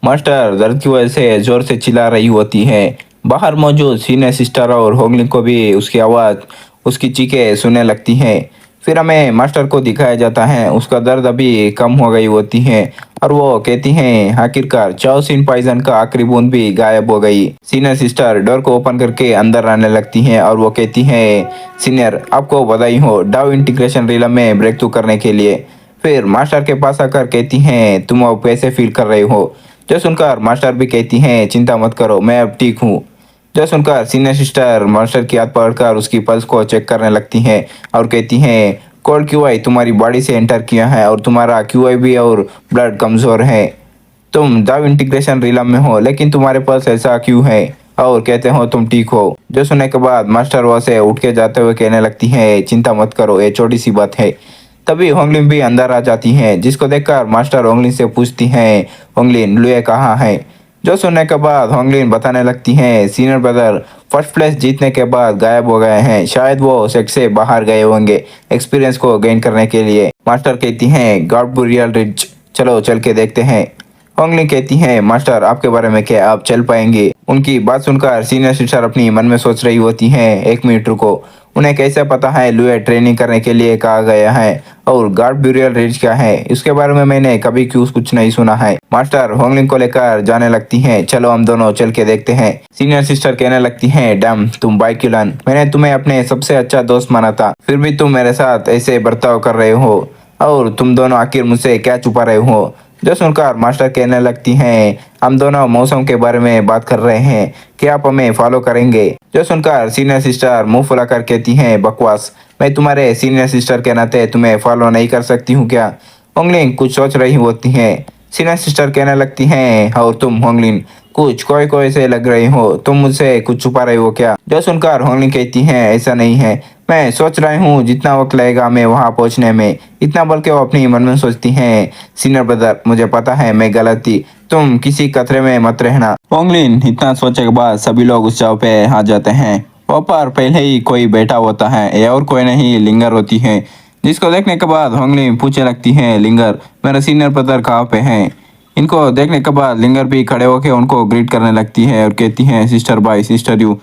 Master दर्द की वजह से जोर से चिल्ला रही होती है। बाहर मौजूद सीनियर सिस्टर और होगलिंग को भी उसकी आवाज़, उसकी चीखें सुनने लगती हैं। फिर हमें मास्टर को दिखाया जाता है, उसका दर्द अभी कम हो गई होती है और वो कहती हैं आखिरकार चाओसिन पॉइजन का आखिरी बूंद भी गायब हो गई। सीनियर सिस्टर डोर को ओपन करके अंदर आने लगती हैं और वो कहती हैं सीनियर आपको बधाई हो डाउ इंटीग्रेशन रिलम में ब्रेक थ्रू करने के लिए। फिर मास्टर के पास आकर कहती हैं तुम अब कैसे फील कर रहे हो। जो सुनकर मास्टर भी कहती हैं चिंता मत करो मैं अब ठीक हूँ। जो सुनकर सीनियर सिस्टर मास्टर की हाथ पकड़कर उसकी पल्स को चेक करने लगती हैं और कहती हैं कोल्ड क्यूआई तुम्हारी बॉडी से एंटर किया है और तुम्हारा क्यूआई भी और ब्लड कमज़ोर है। तुम दाव इंटीग्रेशन रिलम में हो लेकिन तुम्हारे पास ऐसा क्यों है और कहते हो तुम ठीक हो। जो सुनने के बाद मास्टर वहाँ से उठ के जाते हुए कहने लगती है चिंता मत करो ये छोटी सी बात है। तभी होंगलिन भी अंदर आ जाती हैं जिसको देखकर मास्टर होंगलिन से पूछती हैं होंगलिन लुए कहाँ है। जो सुनने के बाद होंगलिन बताने लगती हैं सीनियर ब्रदर फर्स्ट प्लेस जीतने के बाद गायब हो गए हैं, शायद वो सेट से बाहर गए होंगे एक्सपीरियंस को गेन करने के लिए। मास्टर कहती हैं गॉड बुरियल रिच चलो चल के देखते हैं। होंगलिन कहती हैं मास्टर आपके बारे में क्या आप चल पाएंगे। उनकी बात सुनकर सीनियर सिस्टर अपनी मन में सोच रही होती हैं एक मिनट रुको, उन्हें कैसे पता है लुए ट्रेनिंग करने के लिए कहा गया है और गार्ड ब्यूरियल रिज क्या है इसके बारे में मैंने कभी क्यों कुछ नहीं सुना है। मास्टर होंगलिंग को लेकर जाने लगती हैं चलो हम दोनों चल के देखते हैं। सीनियर सिस्टर कहने लगती हैं डैम तुम बाइक्यूलन मैंने तुम्हें अपने सबसे अच्छा दोस्त माना था फिर भी तुम मेरे साथ ऐसे बर्ताव कर रहे हो और तुम दोनों आखिर मुझसे क्या छुपा रहे हो। जो सुनकर मास्टर कहने लगती हैं हम दोनों मौसम के बारे में बात कर रहे हैं कि आप हमें फॉलो करेंगे। जो सुनकर सीनियर सिस्टर मुंह फुलाकर कहती हैं बकवास मैं तुम्हारे सीनियर सिस्टर के नाते तुम्हें फॉलो नहीं कर सकती हूँ क्या। होंगलिन कुछ सोच रही होती हैं। सीनियर सिस्टर कहने लगती हैं और तुम होंगलिन कुछ कोई कोई से लग रही हो तुम मुझसे कुछ छुपा रही हो क्या। जो सुनकर होंगलिन कहती हैं ऐसा नहीं है मैं सोच रही हूँ जितना वक्त लगेगा मैं वहाँ पहुँचने में इतना बल्कि वो अपनी मन में सोचती हैं सीनियर ब्रदर मुझे पता है मैं गलत थी तुम किसी खतरे में मत रहना। होंगलिन इतना सोचने के बाद सभी लोग उस जगह पे आ जाते हैं। वहाँ पर पहले ही कोई बैठा होता है ये और कोई नहीं लिंगर होती है जिसको देखने के बाद होंगलिन पूछने लगती है लिंगर मेरा सीनियर ब्रदर कहाँ पे हैं। इनको देखने के बाद लिंगर भी खड़े होकर उनको ग्रीट करने लगती है और कहती है सिस्टर बाय सिस्टर यू।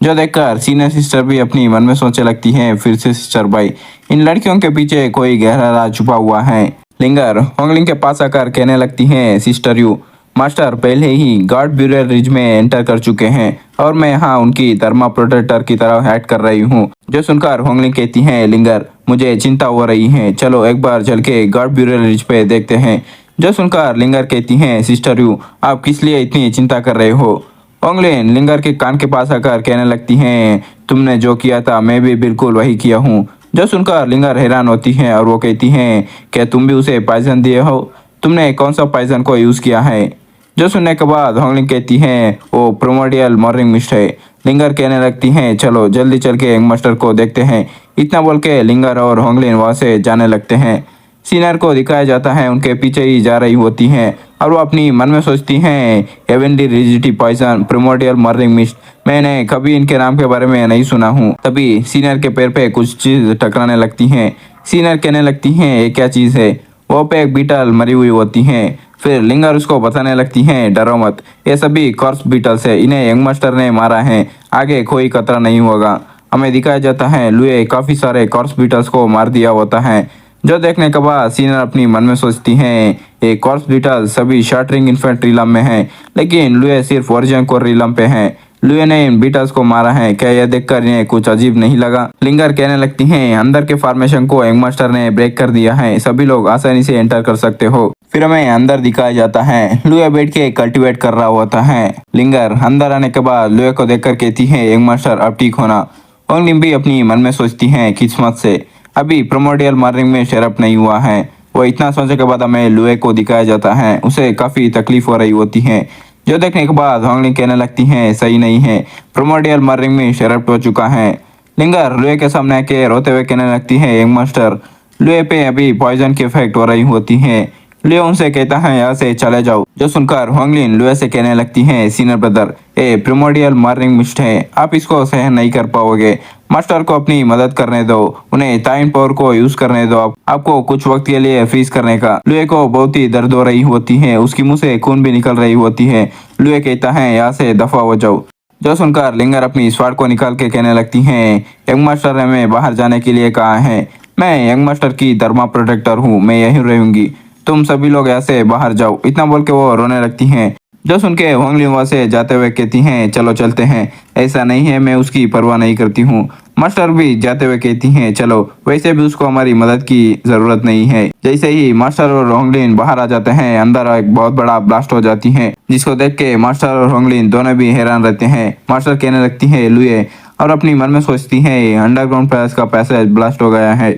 जो देखकर सीनियर सिस्टर भी अपनी मन में सोचने लगती है फिर से सिस्टर बाय इन लड़कियों के पीछे कोई गहरा राज छुपा हुआ है। लिंगर होंगलिन के पास आकर कहने लगती है सिस्टर यू मास्टर पहले ही गार्ड ब्यूरियल रिज में एंटर कर चुके हैं और मैं यहाँ उनकी धर्मा प्रोटेक्टर की तरह एक्ट कर रही हूँ। जो सुनकर होंगलिन कहती है लिंगर मुझे चिंता हो रही है चलो एक बार चल के गार्ड ब्यूरियल रिज पे देखते हैं। जो सुनकर लिंगर कहती हैं सिस्टर यू आप किस लिए इतनी चिंता कर रहे हो। होंगलिन लिंगर के कान के पास आकर कहने लगती हैं तुमने जो किया था मैं भी बिल्कुल वही किया हूँ। जो सुनकर लिंगर हैरान होती हैं और वो कहती हैं क्या तुम भी उसे पॉइजन दिए हो तुमने कौन सा पॉइजन को यूज़ किया है। जो सुनने के बाद होंगलिन कहती हैं वो प्रोमोडियल मॉर्निंग मिस्ट है। लिंगर कहने लगती हैं चलो जल्दी चल के यंग मास्टर को देखते हैं। इतना बोल के लिंगर और होंगलिन वहाँ से जाने लगते हैं। सीनियर को दिखाया जाता है उनके पीछे ही जा रही होती हैं और वो अपनी मन में सोचती हैं हेवनली रिजिटी पॉइजन प्रोमोडियल मॉर्निंग मिस्ट मैंने कभी इनके नाम के बारे में नहीं सुना हूँ। तभी सीनियर के पैर पे कुछ चीज़ टकराने लगती हैं। सीनियर कहने लगती हैं ये क्या चीज़ है। वो पे एक बीटल मरी हुई होती हैं। फिर लिंगर उसको बताने लगती हैं डरो मत ये सभी कॉर्प्स बीटल्स है इन्हें यंग मास्टर ने मारा है आगे कोई खतरा नहीं होगा। हमें दिखाया जाता है लुए काफ़ी सारे कॉर्प्स बीटल्स को मार दिया होता है। जो देखने के बाद सीनियर अपनी मन में सोचती हैं ये कॉर्प्स बीटल सभी शार्टरिंग इन्फेंट्री रिलम में हैं लेकिन लुए सिर्फ वर्जन कोर रिलम पे हैं। लुए ने इन बीटल्स को मारा है क्या यह देखकर इन्हें कुछ अजीब नहीं लगा। लिंगर कहने लगती हैं अंदर के फॉर्मेशन को यंग मास्टर ने ब्रेक कर दिया है सभी लोग आसानी से एंटर कर सकते हो। फिर हमें अंदर दिखाया जाता है लुए बैठ के कल्टिवेट कर रहा होता है। लिंगर अंदर आने के बाद लुए को देखकर कहती है यंग मास्टर अब ठीक होना। होंगलिन भी अपनी मन में सोचती हैं किस्मत से अभी प्रोमोडियल मॉर्निंग में शेरअप नहीं हुआ है। वो इतना सोचने के बाद हमें लुए को दिखाया जाता है उसे काफ़ी तकलीफ हो रही होती है। जो देखने के बाद होंगलिन कहने लगती हैं सही नहीं है प्रोमोडियल मॉर्निंग में शेरअप हो चुका है। लिंगर लुए के सामने आके रोते हुए कहने लगती है यंग मास्टर लुए पे अभी पॉइजन की इफेक्ट हो रही होती है। लुए उनसे कहता है यहाँ से चले जाओ। जो सुनकर होंगलिन लुए से कहने लगती है सीनियर ब्रदर ये प्रिमोडियल मॉर्निंग मिस्ट है आप इसको सहन नहीं कर पाओगे मास्टर को अपनी मदद करने दो, उन्हें ताइन पावर को यूज करने दो, आपको कुछ वक्त के लिए फ्रीज करने का। लुए को बहुत ही दर्द हो रही होती है, उसकी मुंह से खून भी निकल रही होती है। लुए कहता है यहाँ से दफा हो जाओ। जो सुनकर लिंगर अपनी स्वाड को निकाल के कहने लगती हैं, यंग मास्टर ने हमें बाहर जाने के लिए कहा है, मैं यंग मास्टर की धर्मा प्रोटेक्टर हूँ, मैं यहीं रहूंगी, तुम सभी लोग ऐसे बाहर जाओ। इतना बोल के वो रोने लगती हैं। जो सुन के होंगली वहां से जाते हुए कहती हैं, चलो चलते हैं। ऐसा नहीं है, मैं उसकी परवाह नहीं करती हूँ। मास्टर भी जाते हुए कहती हैं, चलो, वैसे भी उसको हमारी मदद की जरूरत नहीं है। जैसे ही मास्टर और होंगलिन बाहर आ जाते हैं, अंदर एक बहुत बड़ा ब्लास्ट हो जाती है, जिसको देख के मास्टर और होंगलिन दोनों भी हैरान रहते हैं। मास्टर कहने लगती है लुए, और अपनी मन में सोचती है अंडरग्राउंड पैलेस का पैसेज ब्लास्ट हो गया है।